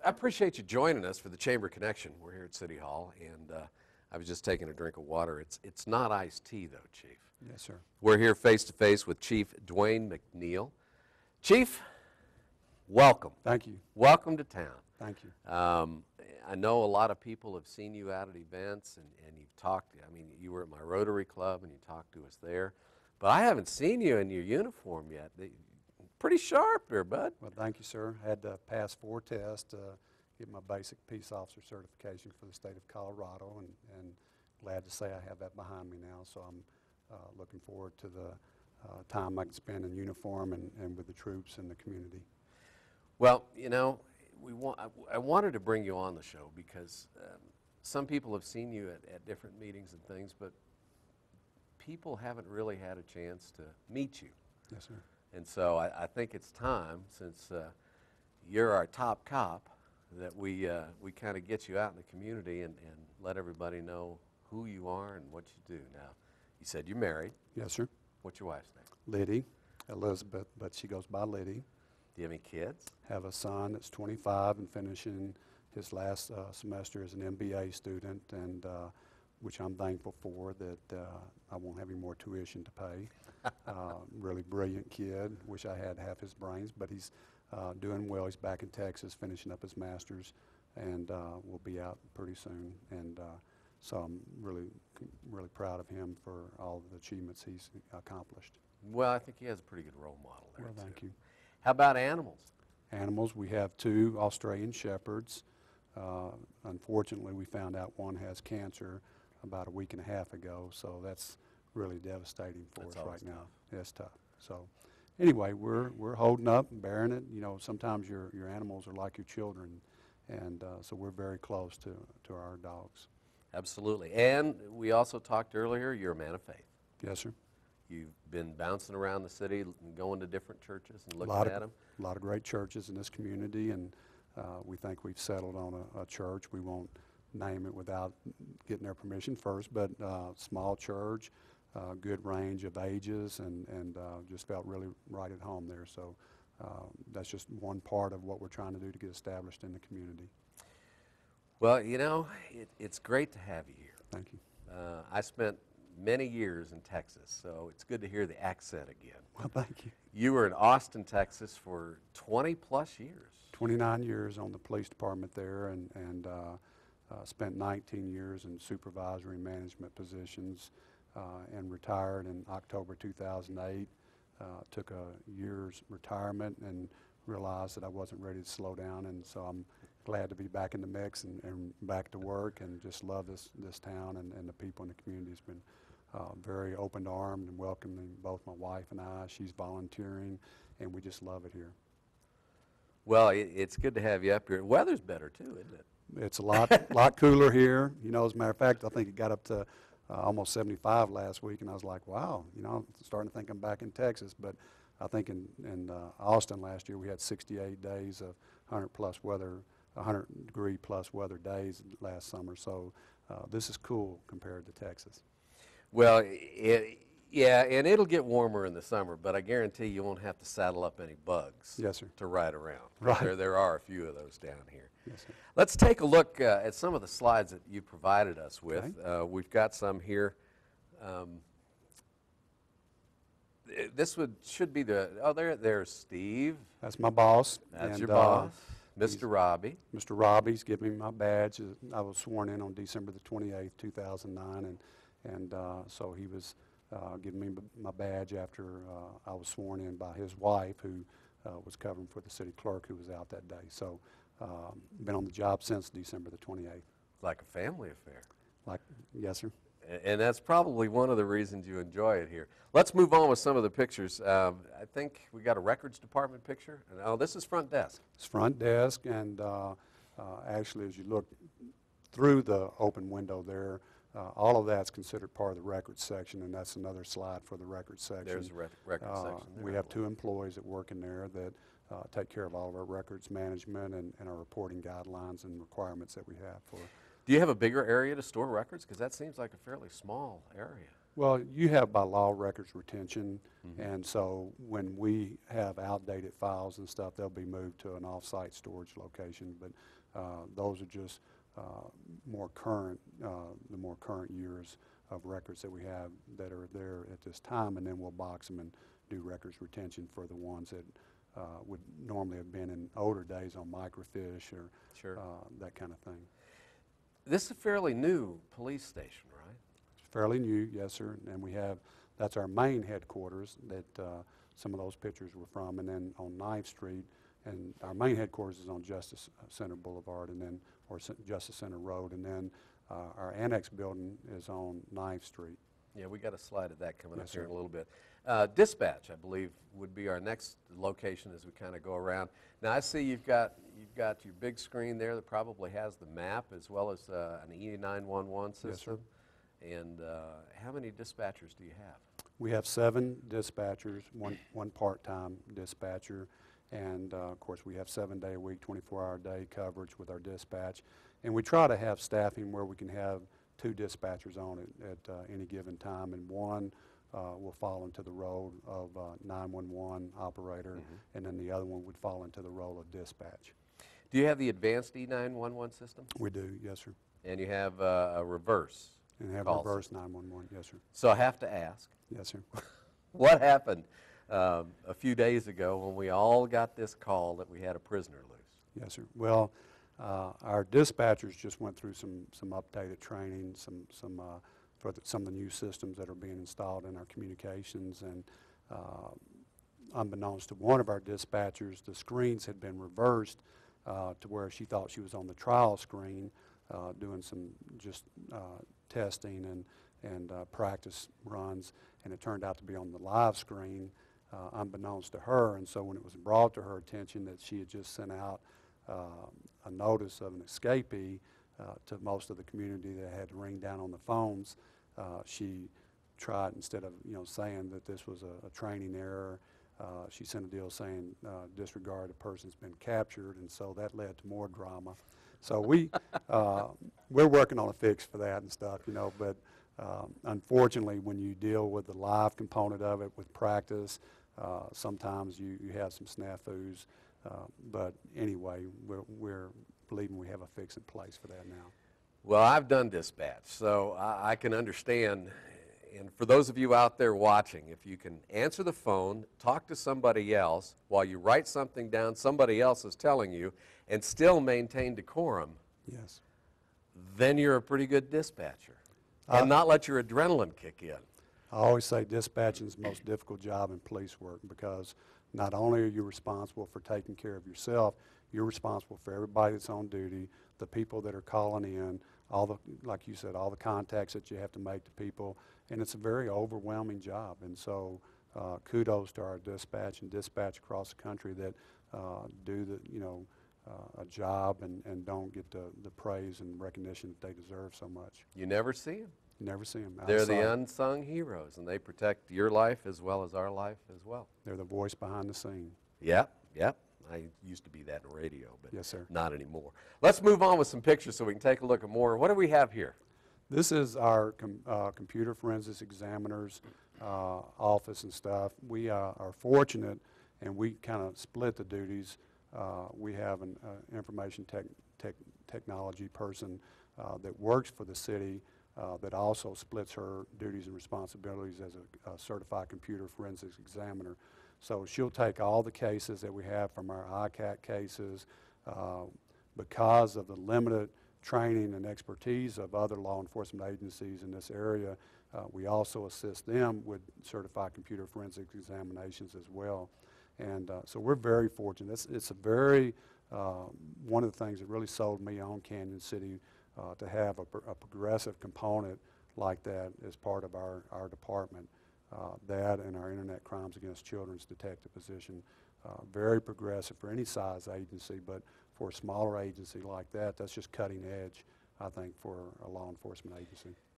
I appreciate you joining us for the Chamber Connection. We're here at City Hall, and I was just taking a drink of water. It's not iced tea, though, Chief. Yes, sir. We're here face-to-face with Chief Duane McNeill. Chief, welcome. Thank you. Welcome to town. Thank you. I know a lot of people have seen you out at events, and you've talked. I mean, you were at my Rotary Club, and you talked to us there. But I haven't seen you in your uniform yet. Pretty sharp there, bud. Well, thank you, sir. Had to pass 4 tests to get my basic peace officer certification for the state of Colorado, and glad to say I have that behind me now. So I'm looking forward to the time I can spend in uniform and with the troops and the community. Well, you know, I wanted to bring you on the show because some people have seen you at different meetings and things, but people haven't really had a chance to meet you. Yes, sir. And so I think it's time, since you're our top cop, that we kind of get you out in the community and let everybody know who you are and what you do. Now, you said you're married. Yes, sir. What's your wife's name? Liddy, Elizabeth, but she goes by Liddy. Do you have any kids? Have a son that's 25 and finishing his last semester as an MBA student, and which I'm thankful for, that I won't have any more tuition to pay. Really brilliant kid. Wish I had half his brains, but he's doing well. He's back in Texas finishing up his master's, and will be out pretty soon. And so I'm really proud of him for all the achievements he's accomplished. Well, I think he has a pretty good role model there. Well, thank you. How about animals? Animals, we have 2 Australian Shepherds. Unfortunately, we found out one has cancer about a week and a half ago, so that's really devastating for us right now. It's tough. So anyway, we're holding up and bearing it. You know, sometimes your animals are like your children, and so we're very close to our dogs. Absolutely. And we also talked earlier, you're a man of faith. Yes, sir. You've been bouncing around the city and going to different churches and looking at them. A lot of great churches in this community, and we think we've settled on a church. We won't name it without getting their permission first, but small church, good range of ages, and just felt really right at home there. So that's just one part of what we're trying to do to get established in the community. Well, you know, it's great to have you here. Thank you. I spent many years in Texas, so it's good to hear the accent again. Well, thank you. You were in Austin, Texas for 20 plus years. 29 years on the police department there, and spent 19 years in supervisory management positions, and retired in October 2008. Took a year's retirement and realized that I wasn't ready to slow down, and so I'm glad to be back in the mix and back to work, and just love this town, and the people in the community. Has been very open-armed and welcoming, both my wife and I. She's volunteering, and we just love it here. Well, it's good to have you up here. Weather's better too, isn't it? It's a lot cooler here. You know, as a matter of fact, I think it got up to almost 75 last week, and I was like, wow, you know, I'm starting to think I'm back in Texas. But I think in Austin last year we had 68 days of 100 degree plus weather days last summer. So this is cool compared to Texas. Well, yeah, and it'll get warmer in the summer, but I guarantee you won't have to saddle up any bugs. Yes, sir. To ride around. Right. There are a few of those down here. Yes, sir. Let's take a look at some of the slides that you provided us with. Okay. We've got some here. This should be there's Steve. That's my boss. That's your boss. Mr. Robbie. Mr. Robbie's giving me my badge. I was sworn in on December the 28th, 2009, and so he was giving me my badge after I was sworn in by his wife, who was covering for the city clerk, who was out that day. So been on the job since December the 28th. Like a family affair. Yes, sir. And that's probably one of the reasons you enjoy it here. Let's move on with some of the pictures. I think we got a records department picture. And, oh, this is front desk. It's front desk, and actually, as you look through the open window there, all of that's considered part of the records section, and that's another slide for the records section. There's a records section there. We have 2 employees that work in there that take care of all of our records management and our reporting guidelines and requirements that we have for. Do you have a bigger area to store records? Because that seems like a fairly small area. Well, you have by law records retention, and so when we have outdated files and stuff, they'll be moved to an off-site storage location. But those are just more current, the more current years of records that we have that are there at this time, and then we'll box them and do records retention for the ones that would normally have been in older days on microfiche or Sure. that kind of thing. This is a fairly new police station, right? It's fairly new, yes, sir, and we have, that's our main headquarters that some of those pictures were from, and then on 9th Street, and our main headquarters is on Justice Center Boulevard, and then, or Justice Center Road, and then our annex building is on 9th Street. Yeah, we got a slide of that coming up Yes, here sir. in a little bit. Dispatch, I believe, would be our next location as we kind of go around. Now, I see you've got your big screen there that probably has the map as well as an E911 system. Yes, sir. And how many dispatchers do you have? We have 7 dispatchers, one part-time dispatcher, and of course we have 7-day-a-week, 24-hour-a-day coverage with our dispatch. And we try to have staffing where we can have 2 dispatchers on it at any given time, and one will fall into the role of 911 operator, and then the other one would fall into the role of dispatch. Do you have the advanced E911 system? We do, yes, sir. And you have a reverse And have call reverse 911, yes, sir. So I have to ask, Yes, sir. what happened a few days ago when we all got this call that we had a prisoner loose? Yes, sir. Well, our dispatchers just went through some updated training, for some of the new systems that are being installed in our communications, and unbeknownst to one of our dispatchers, the screens had been reversed to where she thought she was on the trial screen doing some just testing and practice runs, and it turned out to be on the live screen unbeknownst to her. And so when it was brought to her attention that she had just sent out a notice of an escapee to most of the community that had to ring down on the phones, she tried, instead of saying that this was a training error, she sent a deal saying disregard, a person's been captured, and so that led to more drama. So we're working on a fix for that and stuff, but unfortunately when you deal with the live component of it with practice, sometimes you have some snafus, but anyway, we're believing we have a fix in place for that now. Well, I've done dispatch, so I can understand. And for those of you out there watching, if you can answer the phone, talk to somebody else while you write something down somebody else is telling you, and still maintain decorum, Yes. then you're a pretty good dispatcher. And not let your adrenaline kick in. I always say dispatching is the most difficult job in police work, because not only are you responsible for taking care of yourself, you're responsible for everybody that's on duty, the people that are calling in, like you said, all the contacts that you have to make to people, and it's a very overwhelming job. And so kudos to our dispatch and dispatch across the country that do a job and don't get the praise and recognition that they deserve so much. You never see them. You never see them They're outside. the unsung heroes, and they protect your life as well as our life as well. They're the voice behind the scene. Yep. I used to be that in radio, but Yes, sir. not anymore. Let's move on with some pictures so we can take a look at more. What do we have here? This is our computer forensics examiner's office and stuff. We are fortunate, and we kind of split the duties. We have an information technology person that works for the city that also splits her duties and responsibilities as a certified computer forensics examiner. So she'll take all the cases that we have from our ICAC cases. Because of the limited training and expertise of other law enforcement agencies in this area, we also assist them with certified computer forensics examinations as well. And so we're very fortunate. It's a very, one of the things that really sold me on Canon City to have a progressive component like that as part of our department. That and our Internet Crimes Against Children's detective position, very progressive for any size agency, but for a smaller agency like that, that's just cutting edge, I think, for a law enforcement agency.